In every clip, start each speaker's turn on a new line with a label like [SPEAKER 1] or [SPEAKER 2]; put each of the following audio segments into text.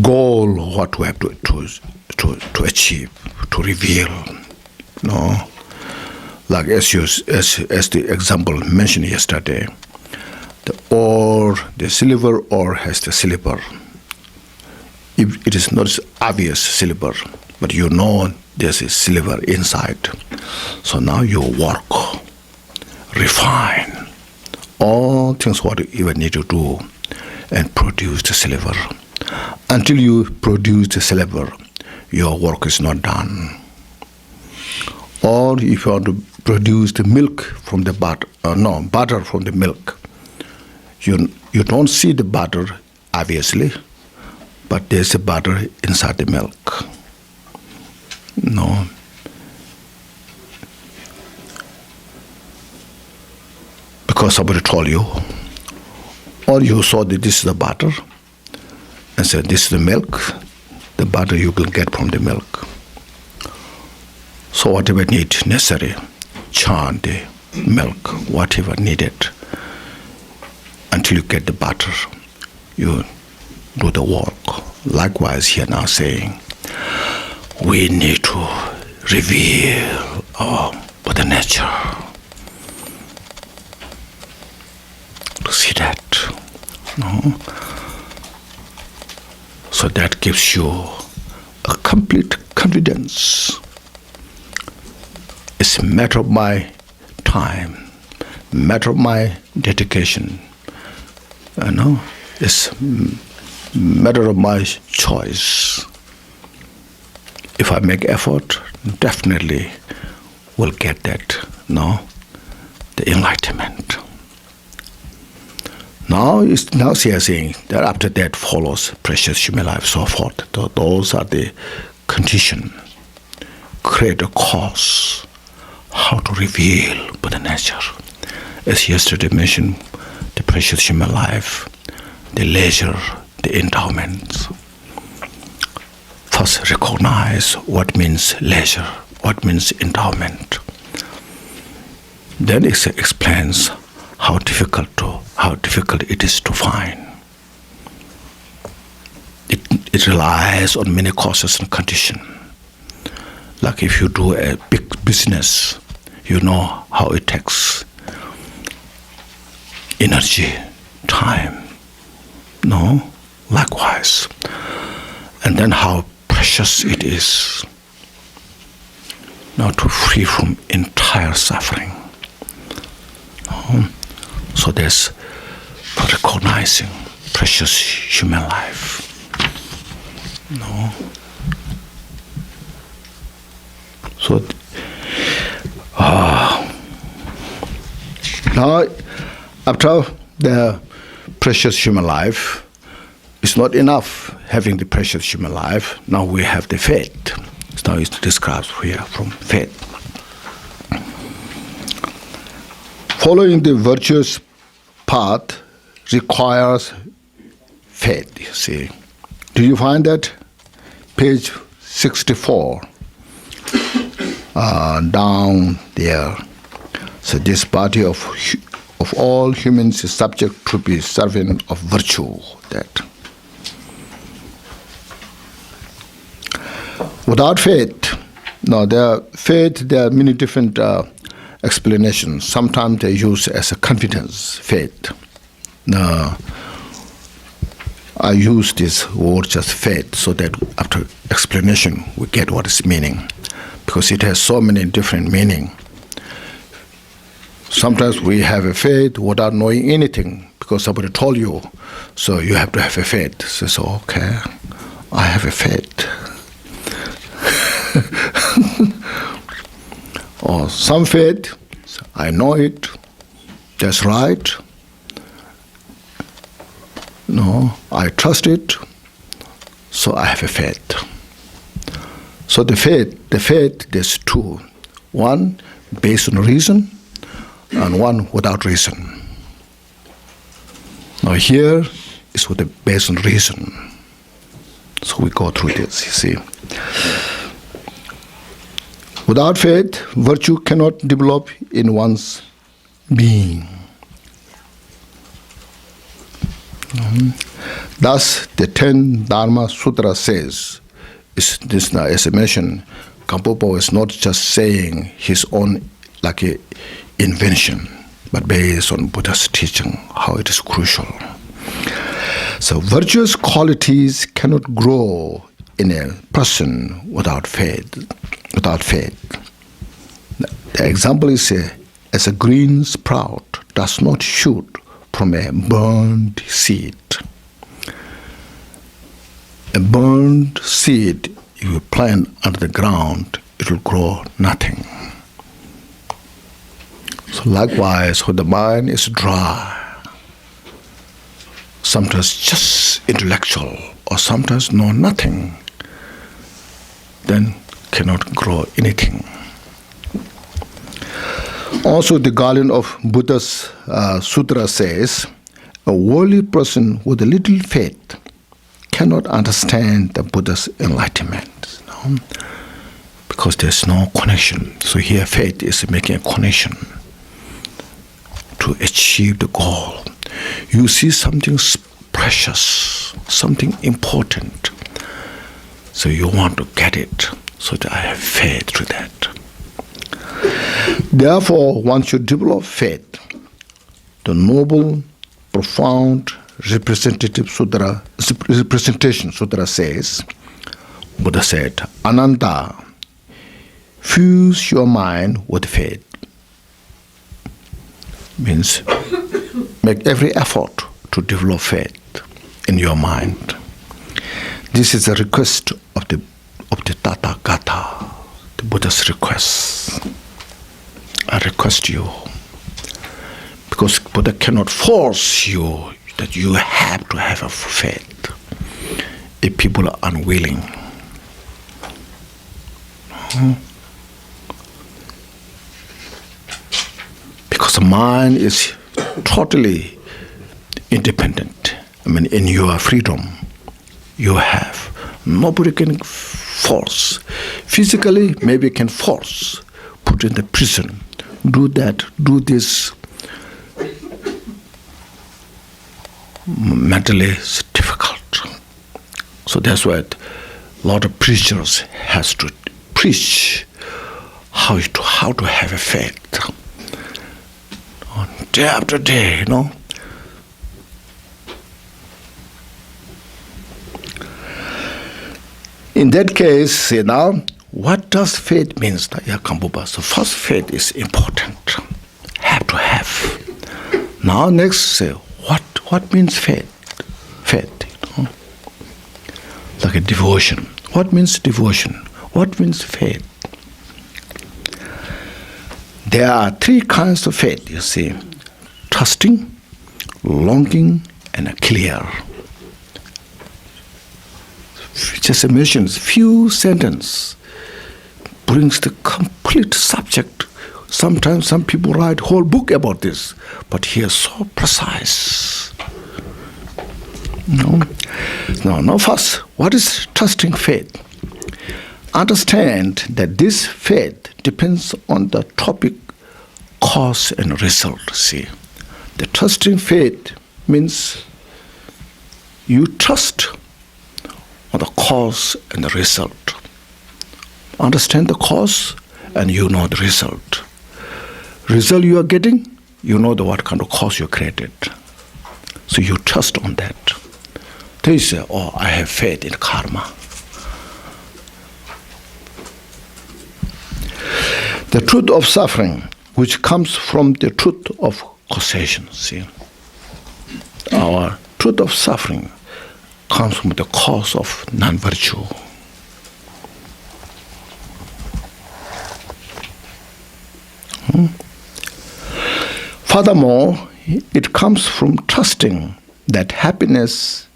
[SPEAKER 1] goal, what we have to achieve, to reveal. No, like as the example mentioned yesterday, the silver ore has the silver. If it is not obvious silver, but you know there's a silver inside. So now you work, refine all things what you even need to do and produce the silver. Until you produce the silver, your work is not done. Or if you want to produce the milk from the butter, butter from the milk, you don't see the butter, obviously, but there's a butter inside the milk. No. Because somebody told you, or you saw that this is the butter, and said this is the milk, the butter you will get from the milk. So whatever necessary, churn the milk, whatever needed, until you get the butter, you do the work. Likewise, here now saying, we need to reveal the nature. To see that. No? So that gives you a complete confidence. It's a matter of my time, matter of my dedication. It's a matter of my choice. If I make effort, definitely will get that, the enlightenment. Now she is saying that after that follows precious human life, so forth. Those are the conditions. Create a cause, how to reveal Buddha nature. As yesterday mentioned, the precious human life, the leisure, the endowments. First recognize what means leisure, what means endowment. Then it explains how difficult it is to find. It relies on many causes and conditions. Like if you do a big business, you know how it takes energy, time. No? Likewise. And then how precious it is to free from entire suffering. So there's recognizing precious human life. So now after the precious human life, it's not enough having the precious human life. Now we have the faith. Now it's described here from faith. Following the virtuous path requires faith, you see. Do you find that? Page 64, down there. So this body of all humans is subject to be servant of virtue. That without faith, there are many different explanations. Sometimes they use as a confidence, faith. Now, I use this word just faith so that after explanation we get what its meaning, because it has so many different meaning. Sometimes we have a faith without knowing anything because somebody told you, so you have to have a faith. So okay, I have a faith. Or some faith, I know it, that's right. No, I trust it, so I have a faith. So the faith, there's two. One based on reason, and one without reason. Now here is with the based on reason. So we go through this, you see. Without faith, virtue cannot develop in one's being. Thus, the 10 Dharma Sutra says, this now, as I mentioned, Gampopa is not just saying his own like a invention, but based on Buddha's teaching, how it is crucial. So virtuous qualities cannot grow in a person without faith. The example is as a green sprout does not shoot from a burned seed. A burned seed, if you plant under the ground, it will grow nothing. So likewise, when the mind is dry, sometimes just intellectual, or sometimes know nothing, then cannot grow anything. Also, the guardian of Buddha's sutra says, a worldly person with a little faith cannot understand the Buddha's enlightenment, because there's no connection. So here faith is making a connection to achieve the goal. You see something precious, something important, so you want to get it, so that I have faith to that. Therefore, one should develop faith. The noble, profound representation sutra says, Buddha said, Ananda, fuse your mind with faith. Means make every effort to develop faith in your mind. This is a request of the Tathagata, the Buddha's request. I request you, because Buddha cannot force you that you have to have a faith if people are unwilling. Because the mind is totally independent. I mean, in your freedom, you have. Nobody can force. Physically, maybe can force. Put in the prison. Do that, do this. Mentally, it's difficult. So that's why a lot of preachers has to preach how to have a faith. Day after day, In that case, what does faith mean? So first, faith is important. Have to have. Now next, say, what means faith? Faith, like a devotion. What means devotion? What means faith? There are three kinds of faith, you see. Trusting, longing, and clear. Just mentions few sentences brings the complete subject. Sometimes some people write whole book about this, but here so precise. Now first, what is trusting faith? Understand that this faith depends on the topic, cause and result. See, the trusting faith means you trust on the cause and the result. Understand the cause and you know the result. Result you are getting, you know what kind of cause you created. So you trust on that. Then you say, I have faith in karma. The truth of suffering, which comes from the truth of causation. See, our truth of suffering comes from the cause of non-virtue. Furthermore, it comes from trusting that happiness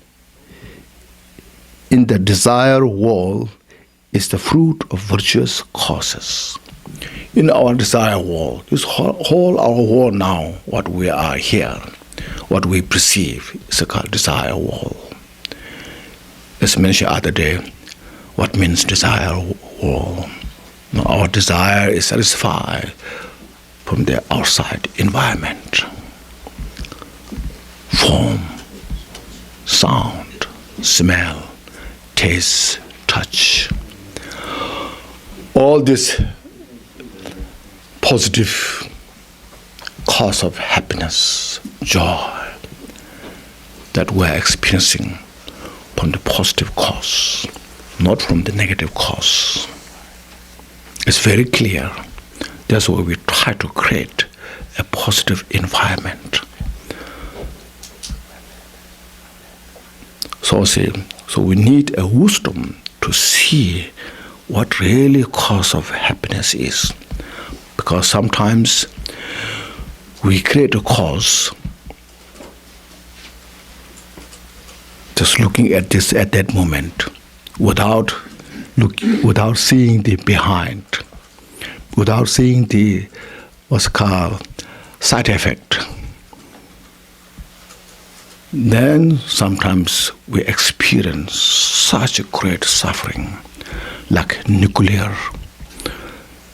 [SPEAKER 1] in the desired world is the fruit of virtuous causes. In our desired world, this whole our world now, what we are here, what we perceive is called desired world. As mentioned other day, what means desired world? Our desire is satisfied from the outside environment, form, sound, smell, taste, touch. All this positive cause of happiness, joy that we're experiencing from the positive cause, not from the negative cause. It's very clear. That's why we try to create a positive environment. So we need a wisdom to see what really cause of happiness is. Because sometimes we create a cause just looking at this at that moment without seeing the behind, without seeing the what's called side effect. Then sometimes we experience such a great suffering, like nuclear.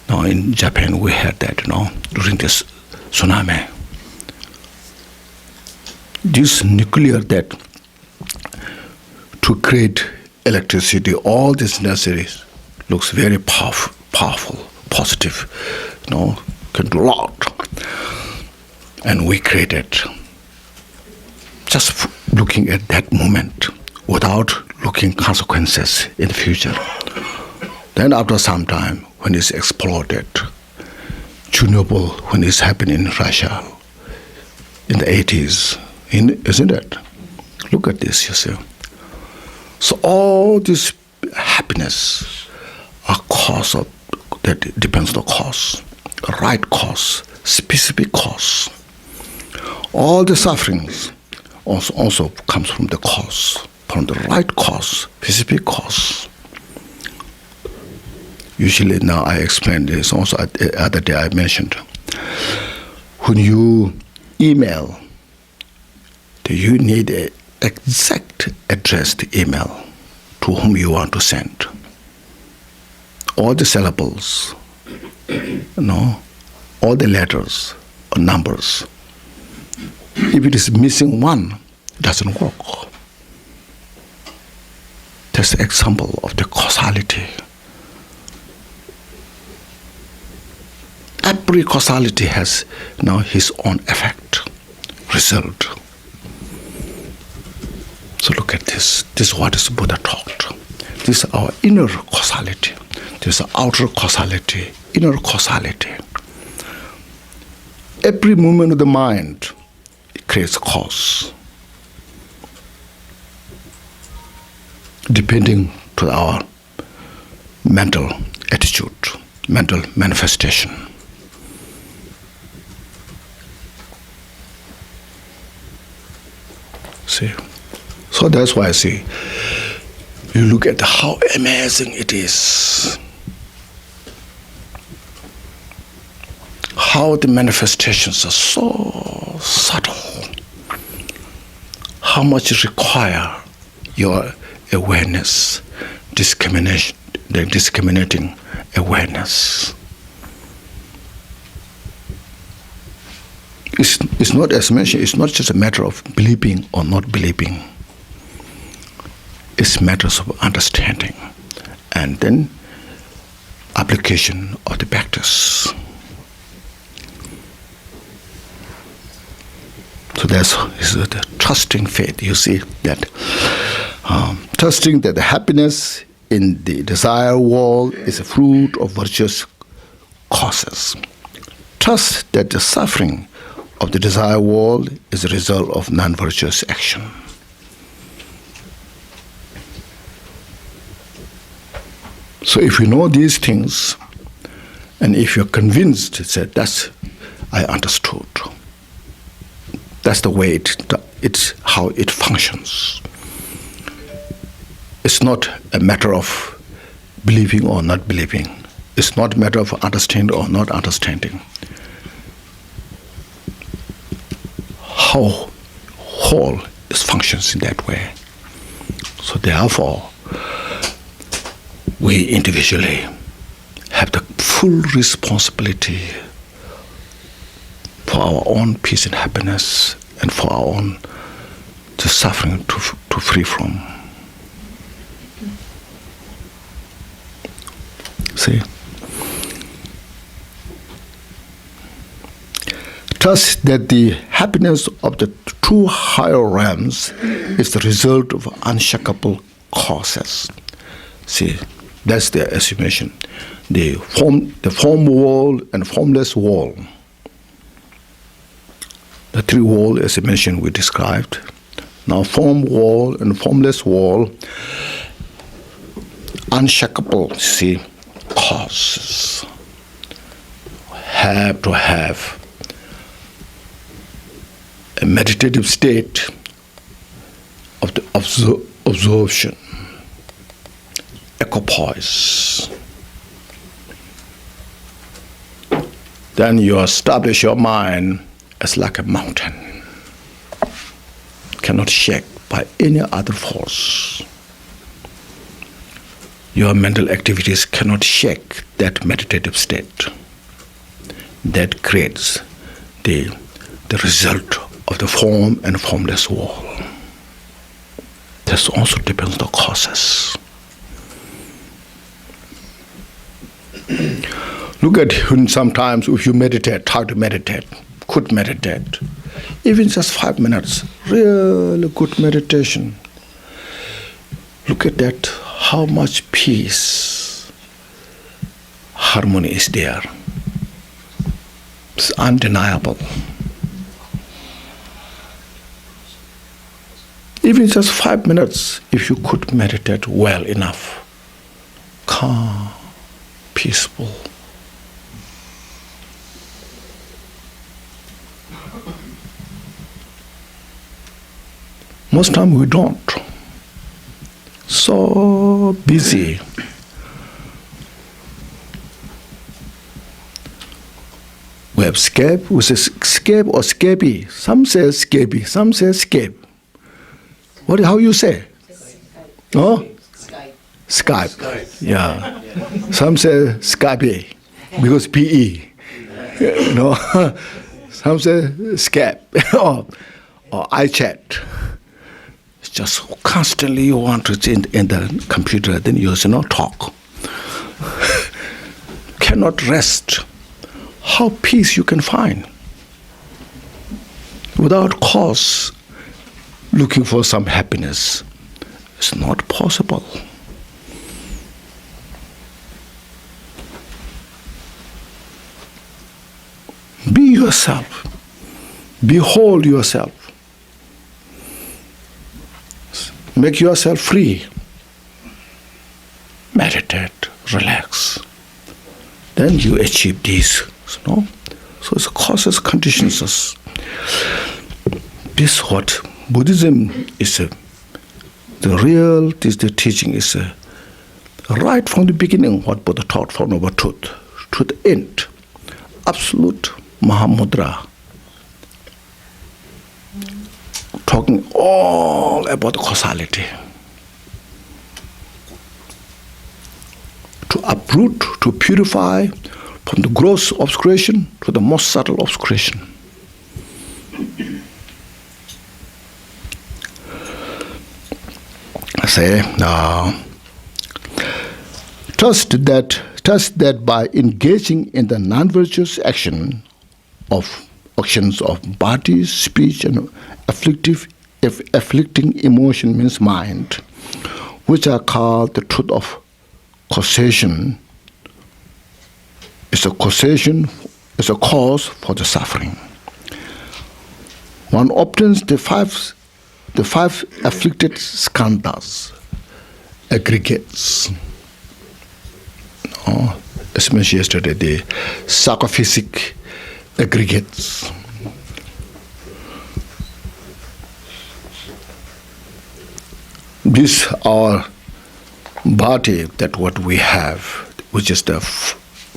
[SPEAKER 1] Now in Japan we had that, during this tsunami. This nuclear that to create electricity, all this necessary looks very powerful, positive, can do a lot. And we created just looking at that moment without looking consequences in the future. Then after some time, when it's exploded, Chernobyl, when it's happening in Russia in the 80s, isn't it? Look at this, you see. So all this happiness are cause of, that depends on the cause, the right cause, specific cause. All the sufferings also comes from the cause, from the right cause, specific cause. Usually now I explain this, also the other day I mentioned, when you email, you need an exact addressed email to whom you want to send. All the syllables, all the letters or numbers. If it is missing one, it doesn't work. That's an example of the causality. Every causality has his own effect, result. So look at this. This is what is Buddha taught. This is our inner causality. This is outer causality, inner causality. Every movement of the mind creates cause, depending to our mental attitude, mental manifestation. See? So that's why I say, you look at how amazing it is. How the manifestations are so subtle. How much it require your awareness, the discriminating awareness. It's not, as mentioned, it's not just a matter of believing or not believing. It's matters of understanding and then application of the practice. So that's the trusting faith. You see that trusting that the happiness in the desire world is a fruit of virtuous causes. Trust that the suffering of the desire world is a result of non-virtuous action. So if you know these things, and if you're convinced that that's, I understood, that's the way it's how it functions. It's not a matter of believing or not believing. It's not a matter of understanding or not understanding. How whole it functions in that way. So therefore, we individually have the full responsibility for our own peace and happiness and for our own the suffering to free from. See? Thus, that the happiness of the true higher realms is the result of unshakable causes. See, that's their estimation. The form world and formless world. The three worlds, as I mentioned, we described. Now, form world and formless world, unshakable, see, causes have to have a meditative state of the absorption, equipoise. Then you establish your mind as like a mountain, cannot shake by any other force. Your mental activities cannot shake that meditative state. That creates the result of the form and formless world. This also depends on the causes. Look at when sometimes if you meditate, try to meditate, could meditate, even just 5 minutes, really good meditation. Look at that, how much peace, harmony is there. It's undeniable. Even just 5 minutes, if you could meditate well enough, calm, peaceful. Most time we don't. So busy. We have escape, we say escape or scapey. Some say scapey, some say escape. How you say? Oh? Skype. Yeah. Some say Skype because PE. No. Some say Skype or iChat. It's just constantly you want to in the computer, then you talk. Cannot rest. How peace you can find without cause. Looking for some happiness is not possible. Be yourself. Behold yourself. Make yourself free. Meditate, relax. Then you achieve these. No? So it's causes, conditions. This is what Buddhism is. The teaching is right from the beginning what Buddha taught from our truth. To the end. Absolute Mahamudra. Talking all about causality. To uproot, to purify from the gross obscuration to the most subtle obscuration. I say, trust that by engaging in the non-virtuous actions of body, speech, and afflicting emotion means mind, which are called the truth of causation, is a cause for the suffering. One obtains the five afflicted skandhas, aggregates. As mentioned yesterday, the psychophysic aggregates. This our body, that what we have, which is the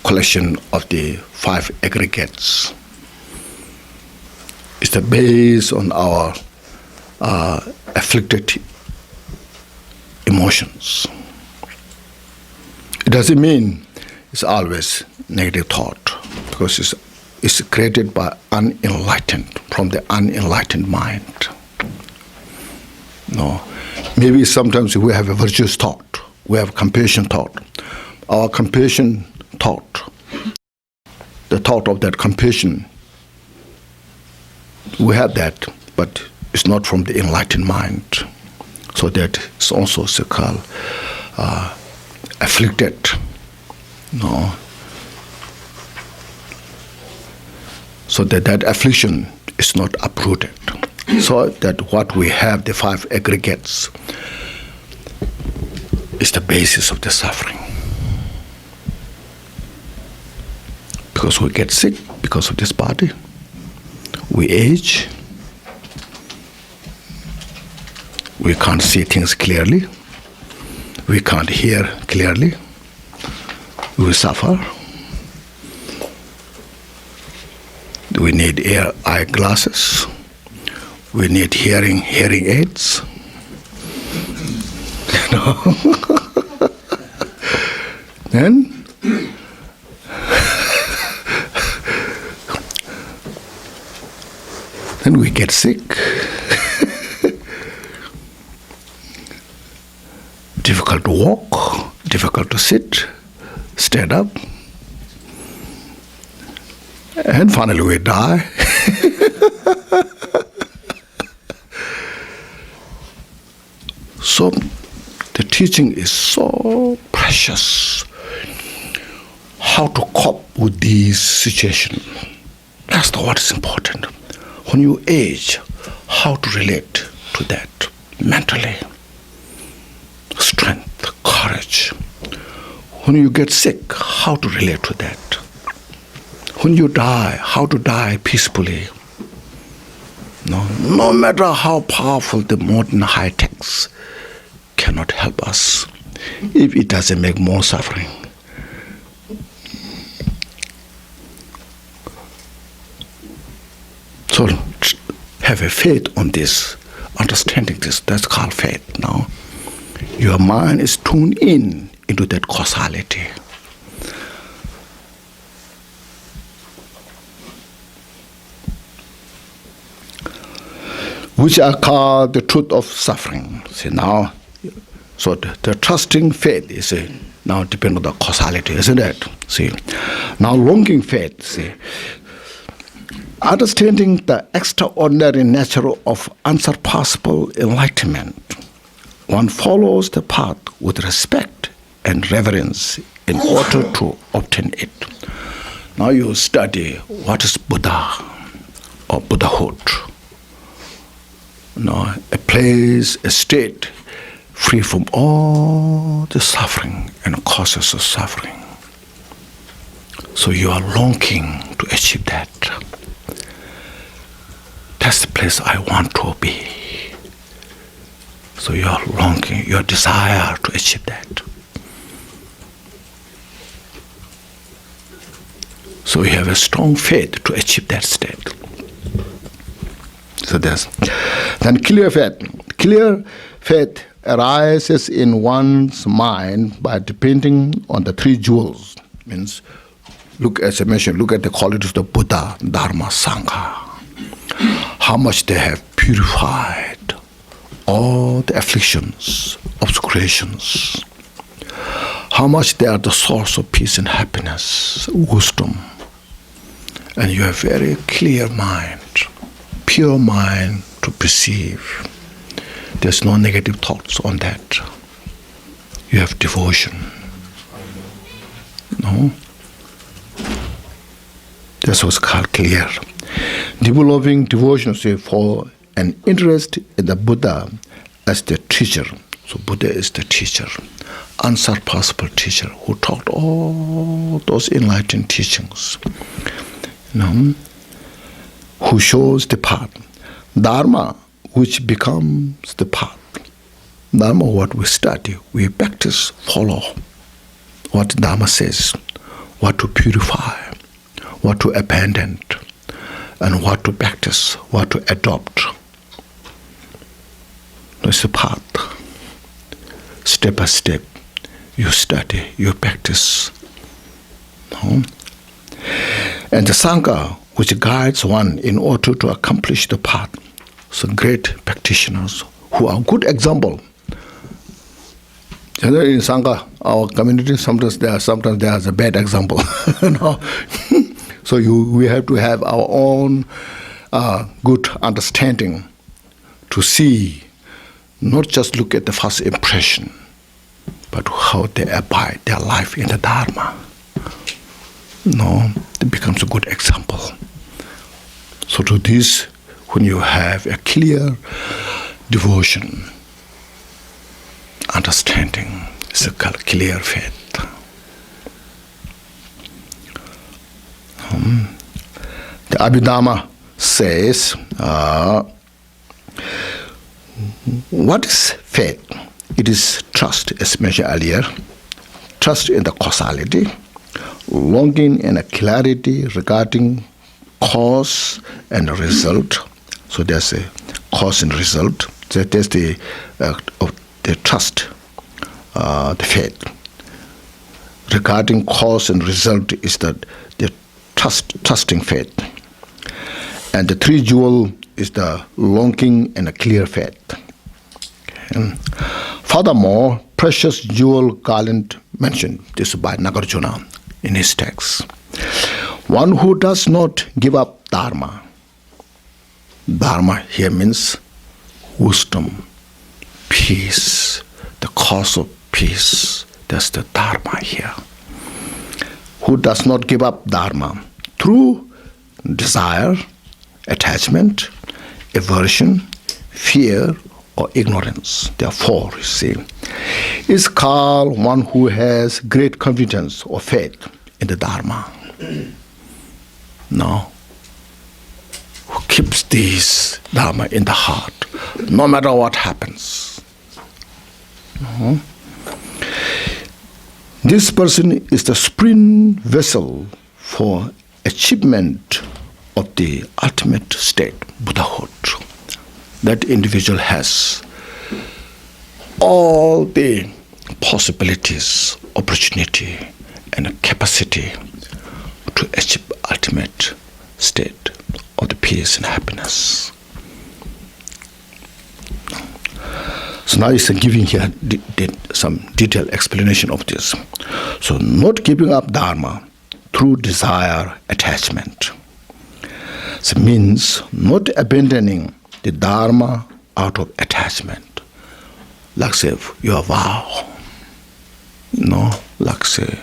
[SPEAKER 1] collection of the 5 aggregates, is the base on our afflicted emotions. It doesn't mean it's always negative thought, because it's created by from the unenlightened mind. No. Maybe sometimes we have a virtuous thought. We have compassion thought. Our compassion thought, the thought of that compassion, we have that, but it's not from the enlightened mind. So that is also called afflicted. No. So that affliction is not uprooted. So that what we have, the five aggregates, is the basis of the suffering. Because we get sick because of this body, we age, we can't see things clearly, we can't hear clearly, we suffer. We need eyeglasses. We need hearing aids. You know? Then we get sick. Difficult to walk, difficult to sit, stand up. And finally we die. So the teaching is so precious. How to cope with these situations. That's what is important. When you age, how to relate to that mentally. Strength, courage. When you get sick, how to relate to that. When you die, how to die peacefully. No matter how powerful the modern high-techs cannot help us if it doesn't make more suffering. So have a faith on this, understanding this. That's called faith now. Your mind is tuned in into that causality. Which are called the truth of suffering. See now, so the trusting faith is now depend on the causality, isn't it? See, now longing faith. See, understanding the extraordinary nature of unsurpassable enlightenment, one follows the path with respect and reverence in order to obtain it. Now you study what is Buddha or Buddhahood. A place, a state free from all the suffering and causes of suffering. So you are longing to achieve that. That's the place I want to be. So you are longing, your desire to achieve that. So you have a strong faith to achieve that state. So then clear faith. Clear faith arises in one's mind by depending on the three jewels. Means, look, as I mentioned, look at the qualities of the Buddha, Dharma, Sangha. How much they have purified all the afflictions, obscurations. How much they are the source of peace and happiness, wisdom. And you have very clear mind, pure mind to perceive. There's no negative thoughts on that. You have devotion. No? That's what's called clear. Developing devotion for an interest in the Buddha as the teacher. So Buddha is the teacher, unsurpassable teacher who taught all those enlightened teachings. Who shows the path. Dharma, which becomes the path. Dharma, what we study, we practice, follow what Dharma says, what to purify, what to abandon, and what to practice, what to adopt. That's the path. Step by step, you study, you practice. And the Sangha, which guides one in order to accomplish the path. So great practitioners who are good example. In Sangha, our community, sometimes there's a bad example. So we have to have our own good understanding to see, not just look at the first impression, but how they abide their life in the Dharma. It becomes a good example. So to this, when you have a clear devotion, understanding, it's a clear faith. The Abhidhamma says, what is faith? It is trust, as mentioned earlier, trust in the causality, longing and a clarity regarding cause and result. So there's a cause and result. So there's the trust, the faith. Regarding cause and result is the trusting faith. And the three jewel is the longing and a clear faith. Okay. Furthermore, precious jewel garland mentioned this by Nagarjuna in his text. One who does not give up Dharma. Dharma here means wisdom, peace, the cause of peace. That's the Dharma here. Who does not give up Dharma through desire, attachment, aversion, fear, or ignorance. Therefore, you see, is called one who has great confidence or faith in the Dharma. No. Who keeps this Dharma in the heart, no matter what happens. This person is the spring vessel for achievement of the ultimate state, Buddhahood. That individual has all the possibilities, opportunity, and capacity to achieve ultimate state of the peace and happiness. So now he's giving here some detailed explanation of this. So not giving up Dharma through desire, attachment. So means not abandoning the Dharma out of attachment. Like say your vow. Like say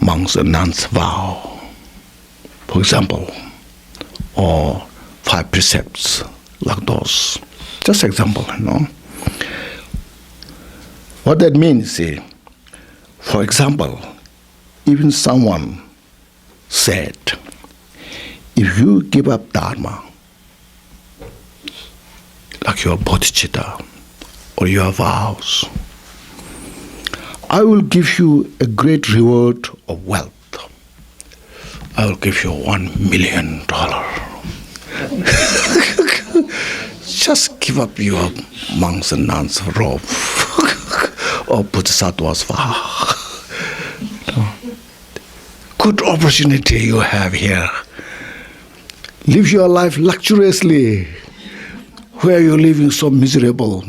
[SPEAKER 1] monks and nuns vow. For example, or 5 precepts, like those. Just example, What that means, for example, even someone said, if you give up Dharma, like your bodhicitta or your vows, I will give you a great reward of wealth. I will give you $1 million. Just give up your monks and nuns robe or bodhisattva's vow. Good opportunity you have here. Live your life luxuriously. Where you're living so miserable.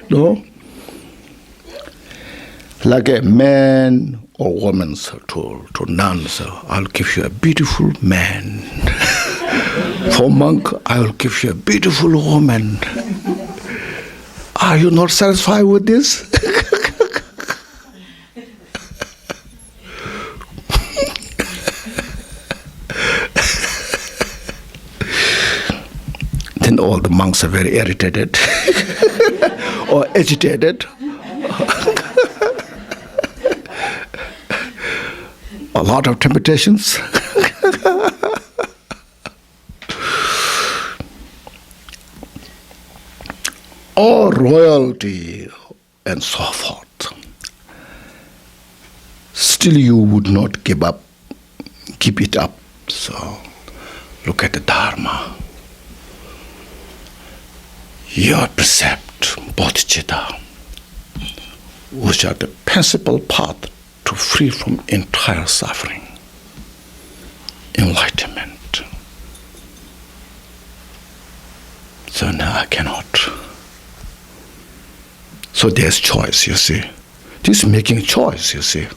[SPEAKER 1] No? Like a man or woman to nuns, I'll give you a beautiful man. For monk, I'll give you a beautiful woman. Are you not satisfied with this? Then all the monks are very irritated or agitated. A lot of temptations. Or royalty and so forth. Still you would not give it up. So look at the Dharma. Your precept, bodhicitta, which are the principal path to free from entire suffering, enlightenment. So no, I cannot. So there's choice, you see. This making choice, you see.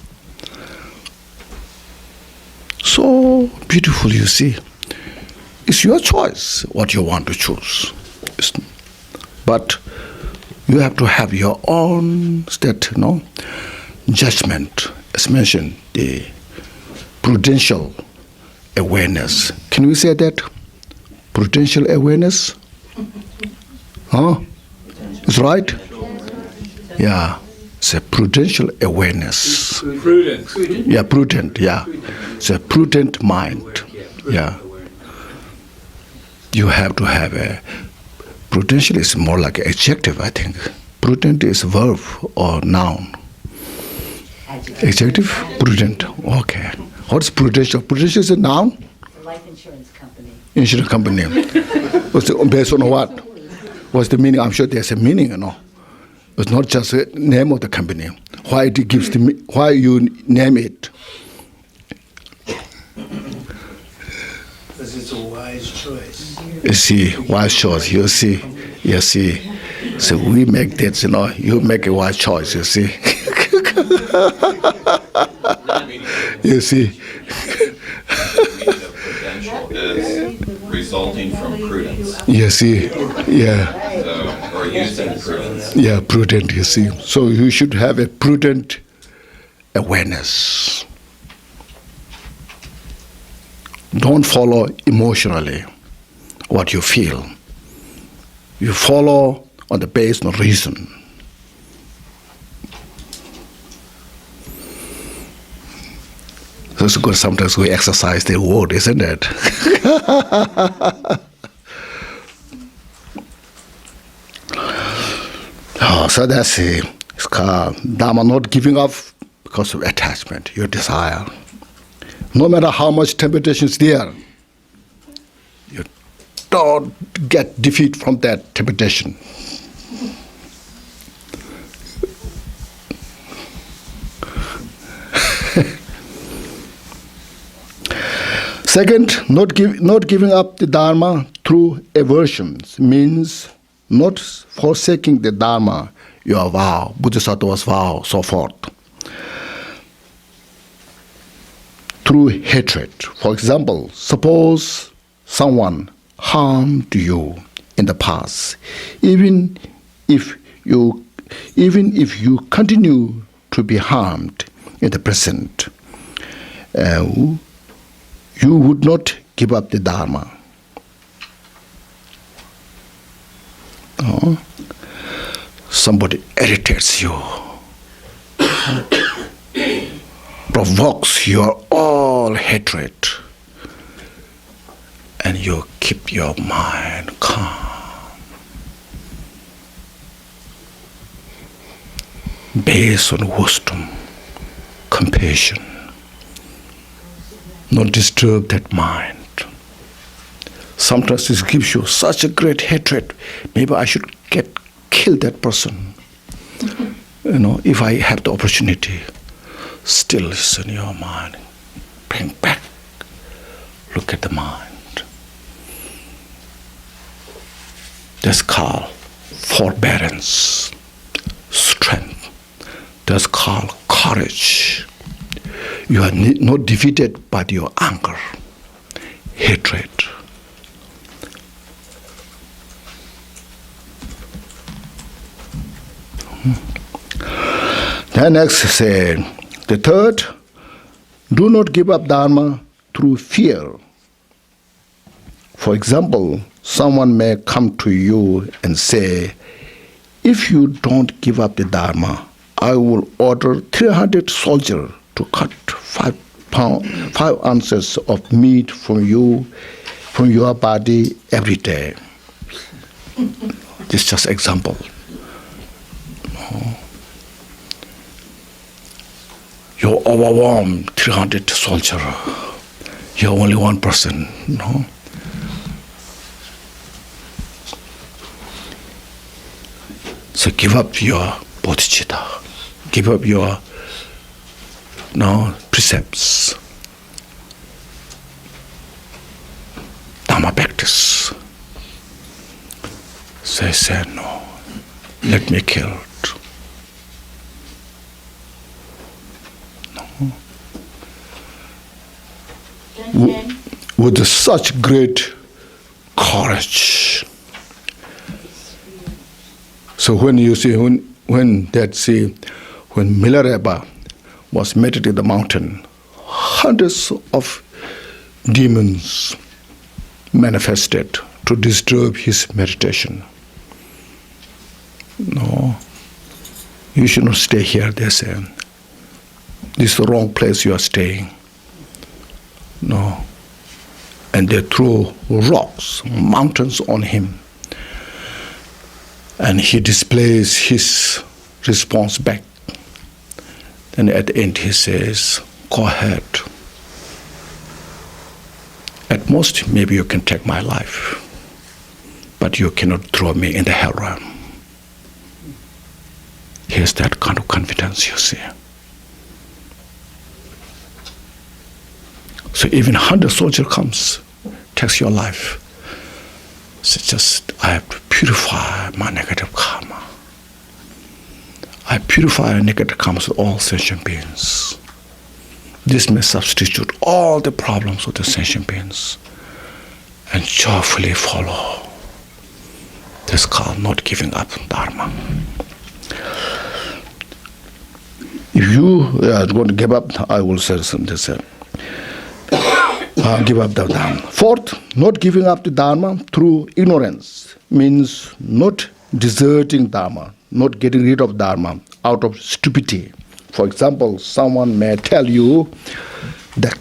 [SPEAKER 1] So beautiful, you see. It's your choice what you want to choose. But you have to have your own state, judgment. As mentioned, the prudential awareness. Can we say that? Prudential awareness? Huh? It's right? Yeah. It's a prudential awareness.
[SPEAKER 2] Prudent.
[SPEAKER 1] Yeah, prudent, yeah. It's a prudent mind. Yeah. You have to have a prudential is more like an adjective, I think. Prudent is verb or noun. Adjective? Prudent. Okay. What's prudential? Prudential is a noun?
[SPEAKER 3] It's a life insurance company.
[SPEAKER 1] Insurance company. Based on what? What's the meaning? I'm sure there's a meaning, It's not just a name of the company. Why it gives why you name it?
[SPEAKER 2] Because it's a wise choice.
[SPEAKER 1] You see, wise choice. You see. So we make that, you make a wise choice, you see. You see.
[SPEAKER 4] Prudential is resulting from prudence.
[SPEAKER 1] You see, yeah.
[SPEAKER 4] So, or using prudence.
[SPEAKER 1] Yeah, prudent, you see. So you should have a prudent awareness. Don't follow emotionally what you feel. You follow on the basis of reason. So it's good sometimes we exercise the word, isn't it? So that's it. It's called Dharma, not giving up because of attachment, your desire. No matter how much temptation is there, you don't get defeat from that temptation. Second, not giving up the Dharma through aversions means not forsaking the Dharma, your vow, Bodhisattva's vow, so forth, through hatred. For example, suppose someone harmed you in the past, even if you continue to be harmed in the present, you would not give up the Dharma. Somebody irritates you, provokes your all hatred, and you keep your mind calm, based on wisdom, compassion. Not disturb that mind. Sometimes this gives you such a great hatred. Maybe I should kill that person. If I have the opportunity. Still listen your mind. Bring back. Look at the mind. That's called forbearance, strength. That's called courage. You are not defeated by your anger, hatred. Then next say, the third, do not give up Dharma through fear. For example, someone may come to you and say, if you don't give up the Dharma, I will order 300 soldiers to cut 5 ounces of meat from your body every day. This is just example. You're overwhelmed, 300 soldiers. You're only one person. So give up your bodhicitta. Give up your precepts. Dharma practice. They said, no, let me kill it. With such great courage. So when you see, when Milarepa was meditating in the mountain, hundreds of demons manifested to disturb his meditation. No, you should not stay here, they say. This is the wrong place you are staying. No. And they throw rocks, mountains on him. And he displays his response back. Then at the end he says, go ahead. At most, maybe you can take my life, but you cannot throw me in the hell realm. Here's that kind of confidence, you see. So even 100 soldier comes, takes your life. So just, I have to purify my negative karma. I purify negative karma with all sentient beings. This may substitute all the problems with the sentient beings and joyfully follow. This is called not giving up Dharma. If you are going to give up, I will say something. Give up the Dharma. Fourth, not giving up the Dharma through ignorance means not deserting Dharma, not getting rid of Dharma out of stupidity. For example, someone may tell you that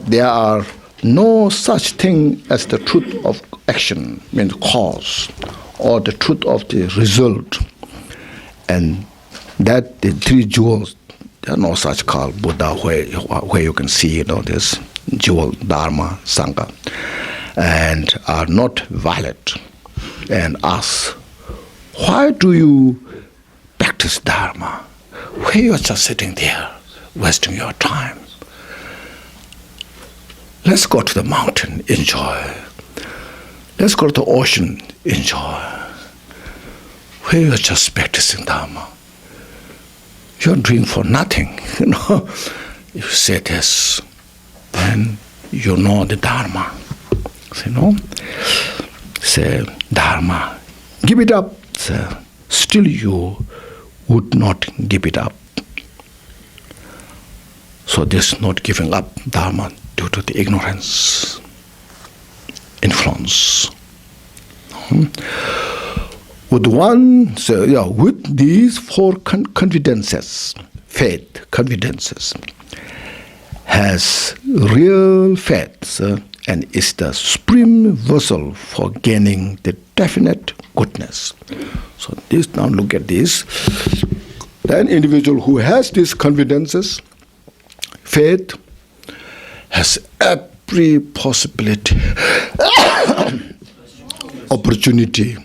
[SPEAKER 1] there are no such thing as the truth of action, means cause, or the truth of the result, and that the three jewels, there are no such called Buddha where you can see, this jewel, Dharma, Sangha, and are not valid. And ask, why do you practice Dharma? Where you are just sitting there, wasting your time. Let's go to the mountain, enjoy. Let's go to the ocean, enjoy. Where you are just practicing Dharma. You're doing for nothing, You say this, then you know the Dharma. Say Dharma, give it up. Still you would not give it up. So this not giving up Dharma due to the ignorance, influence. With these four confidences, faith, confidences, has real faith and is the supreme vessel for gaining the definite goodness. So this, now look at this. An individual who has these confidences, faith, has every possibility, opportunity,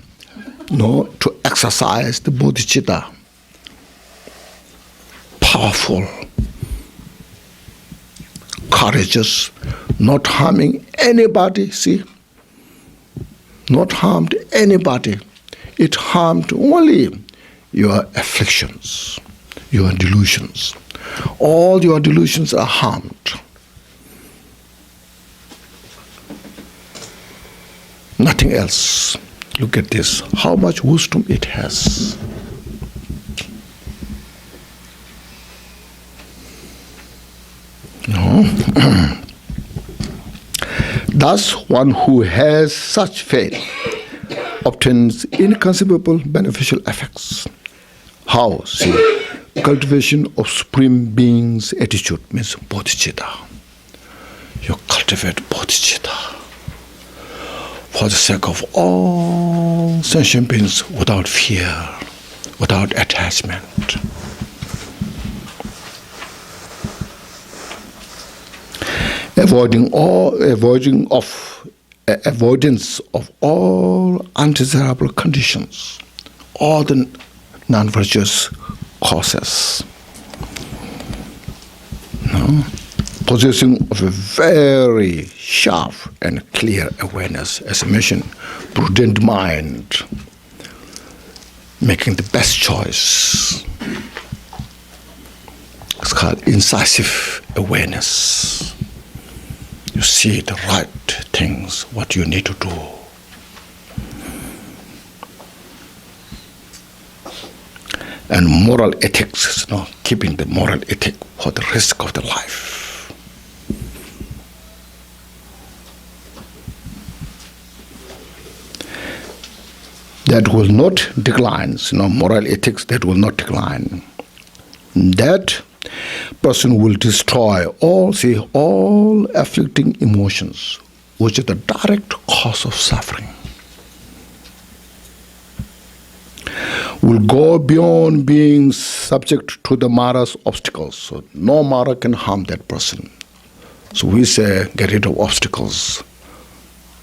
[SPEAKER 1] to exercise the bodhicitta. Powerful, courageous, not harming anybody, see? Not harmed anybody. It harmed only your afflictions, your delusions. All your delusions are harmed. Nothing else. Look at this, how much wisdom it has. Thus, one who has such faith obtains inconceivable beneficial effects. How? See, cultivation of Supreme Being's attitude means bodhicitta. You cultivate bodhicitta for the sake of all sentient beings without fear, without attachment. Avoidance of all undesirable conditions, all the non-virtuous causes. Possessing of a very sharp and clear awareness, as I mentioned, prudent mind, making the best choice. It's called incisive awareness. You see the right things, what you need to do. And moral ethics, keeping the moral ethic for the risk of the life. That will not decline, moral ethics that will not decline. That person will destroy all afflicting emotions, which is the direct cause of suffering. Will go beyond being subject to the Mara's obstacles. So no Mara can harm that person. So we say, get rid of obstacles.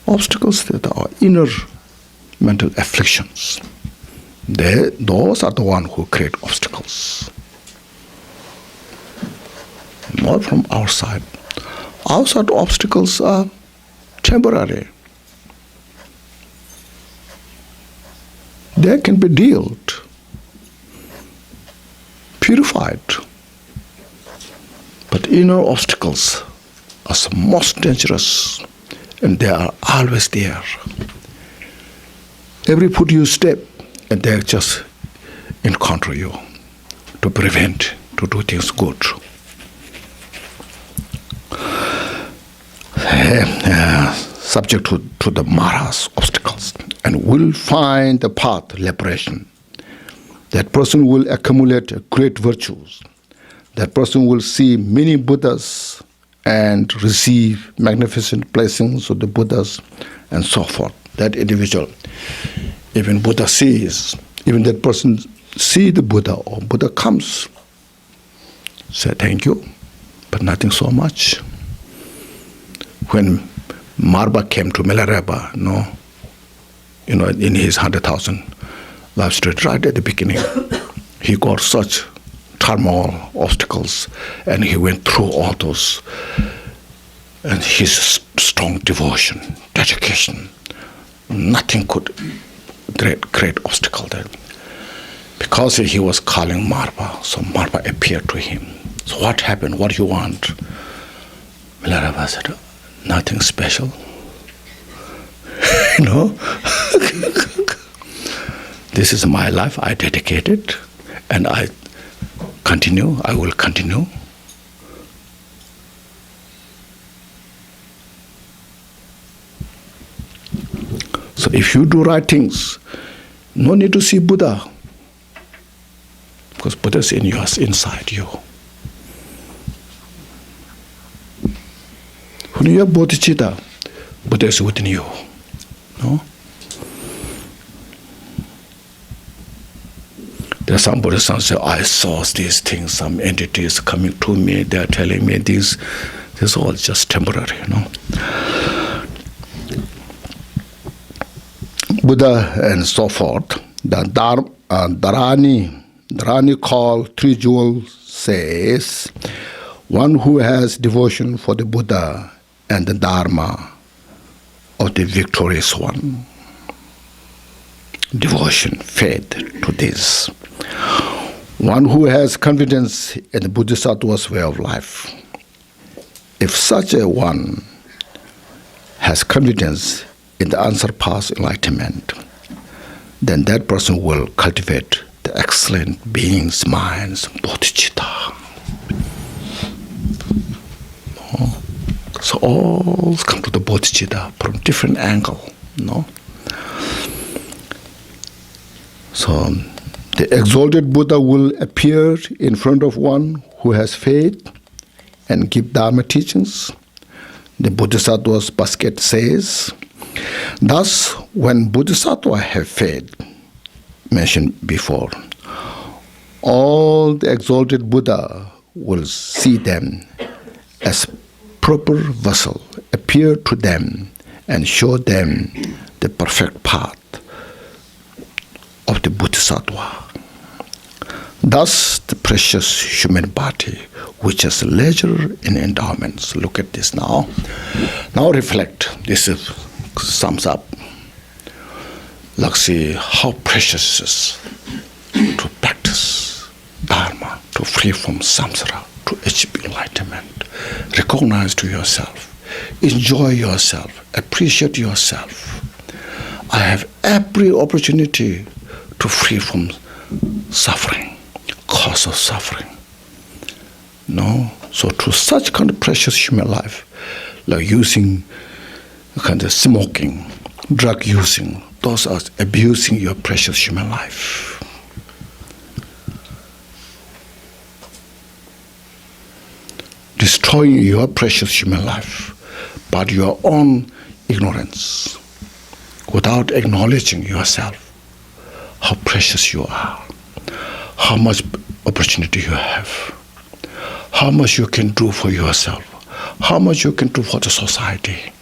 [SPEAKER 1] Obstacles that are inner mental afflictions. Those are the ones who create obstacles. Not from outside. Outside obstacles are temporary. They can be dealt, purified. But inner obstacles are the most dangerous, and they are always there. Every foot you step, and they just encounter you to prevent, to do things good. Subject to the Mara's obstacles, and will find the path liberation. That person will accumulate great virtues. That person will see many Buddhas and receive magnificent blessings of the Buddhas and so forth. That individual, even Buddha sees, even that person see the Buddha or Buddha comes, say thank you, but nothing so much. When Marba came to Milarepa, in his 100,000 life story, right at the beginning, he got such turmoil, obstacles, and he went through all those. And his strong devotion, dedication, nothing could create obstacle there. Because he was calling Marba, so Marba appeared to him. So what happened? What do you want? Milarepa said, nothing special. This is my life. I dedicate it, and I will continue. So if you do right things, no need to see Buddha, because Buddha is inside you. When you have bodhicitta, Buddha is within you. No? There are some Buddhists who say, I saw these things, some entities coming to me, they are telling me this is all just temporary, Buddha and so forth. The Dharani called Three Jewels says, one who has devotion for the Buddha and the Dharma of the victorious one. Devotion, faith to this. One who has confidence in the Bodhisattva's way of life. If such a one has confidence in the unsurpassed enlightenment, then that person will cultivate the excellent beings' minds, bodhicitta. So all come to the bodhicitta from different angle, So the exalted Buddha will appear in front of one who has faith and give Dharma teachings. The Bodhisattva's basket says, thus, when Bodhisattva have faith, mentioned before, all the exalted Buddha will see them as proper vessel, appear to them and show them the perfect path of the Bodhisattva. Thus, the precious human body, which has leisure and endowments. Look at this now. Now reflect. This sums up. Like see how precious it is to practice Dharma, to free from samsara, to achieve enlightenment. Recognize to yourself, enjoy yourself, appreciate yourself. I have every opportunity to free from suffering, cause of suffering. No, so to such kind of precious human life, like using kind of smoking, drug using, those are abusing your precious human life. Destroying your precious human life by your own ignorance, without acknowledging yourself, how precious you are, how much opportunity you have, how much you can do for yourself, how much you can do for the society.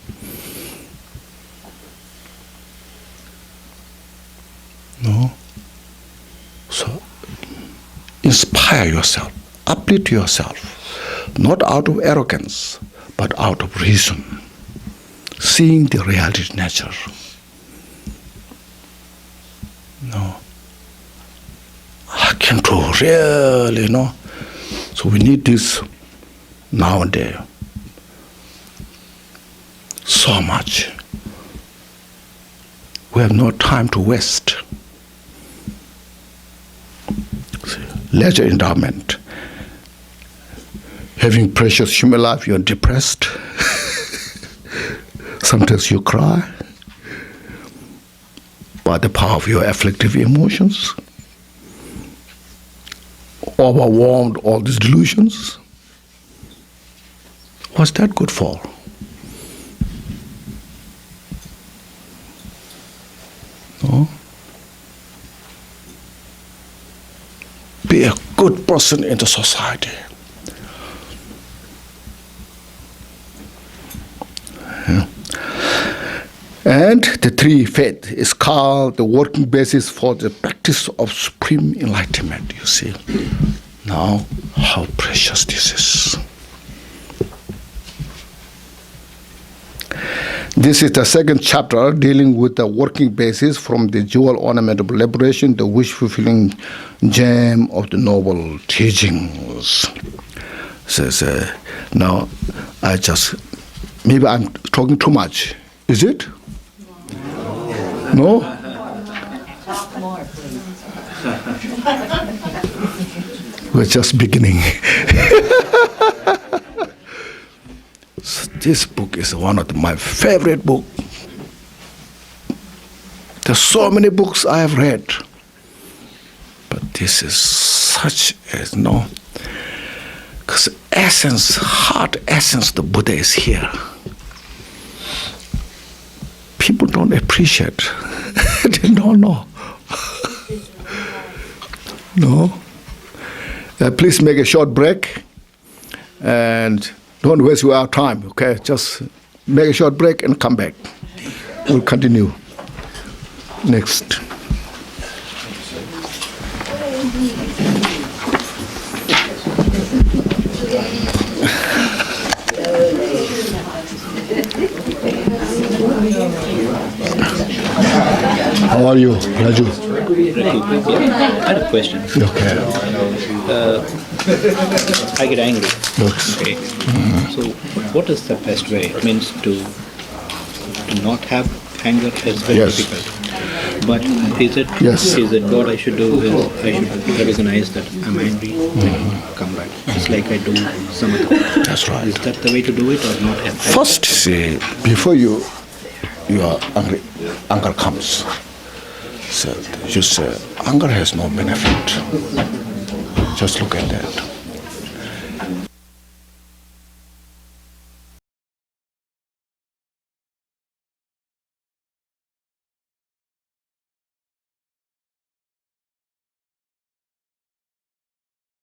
[SPEAKER 1] No? So, inspire yourself, uplift yourself, not out of arrogance, but out of reason, seeing the reality nature. No. I can do really, no. So we need this nowadays. So much. We have no time to waste. Leisure endowment. Having precious human life, you're depressed. Sometimes you cry by the power of your afflictive emotions. Overwhelmed all these delusions. What's that good for? No? Be a good person in the society. Yeah. And the three faith is called the working basis for the practice of supreme enlightenment, you see. Now, how precious this is. This is the second chapter dealing with the working basis from the jewel ornament of liberation, the wish-fulfilling gem of the noble teachings. Says, now, maybe I'm talking too much. Is it? No?
[SPEAKER 3] Talk more, please.
[SPEAKER 1] We're just beginning. So this book is one of my favorite books. There's so many books I have read, but this is such as because essence, heart essence, the Buddha is here. People don't appreciate. They don't know. No. Please make a short break and don't waste our time, okay? Just make a short break and come back. We'll continue. Next. How are you, Raju?
[SPEAKER 5] I had a question.
[SPEAKER 1] Okay.
[SPEAKER 5] I get angry.
[SPEAKER 1] Yes.
[SPEAKER 5] Okay. So, what is the best way? It means to not have anger is very
[SPEAKER 1] Yes.
[SPEAKER 5] difficult. But is it
[SPEAKER 1] Yes.
[SPEAKER 5] is it what I should do? Is I should recognize that I'm angry and come back. It's like I do some other.
[SPEAKER 1] That's right.
[SPEAKER 5] Is that the way to do it or not?
[SPEAKER 1] First, see, before you are angry, anger comes. So you say, anger has no benefit. Just look at that.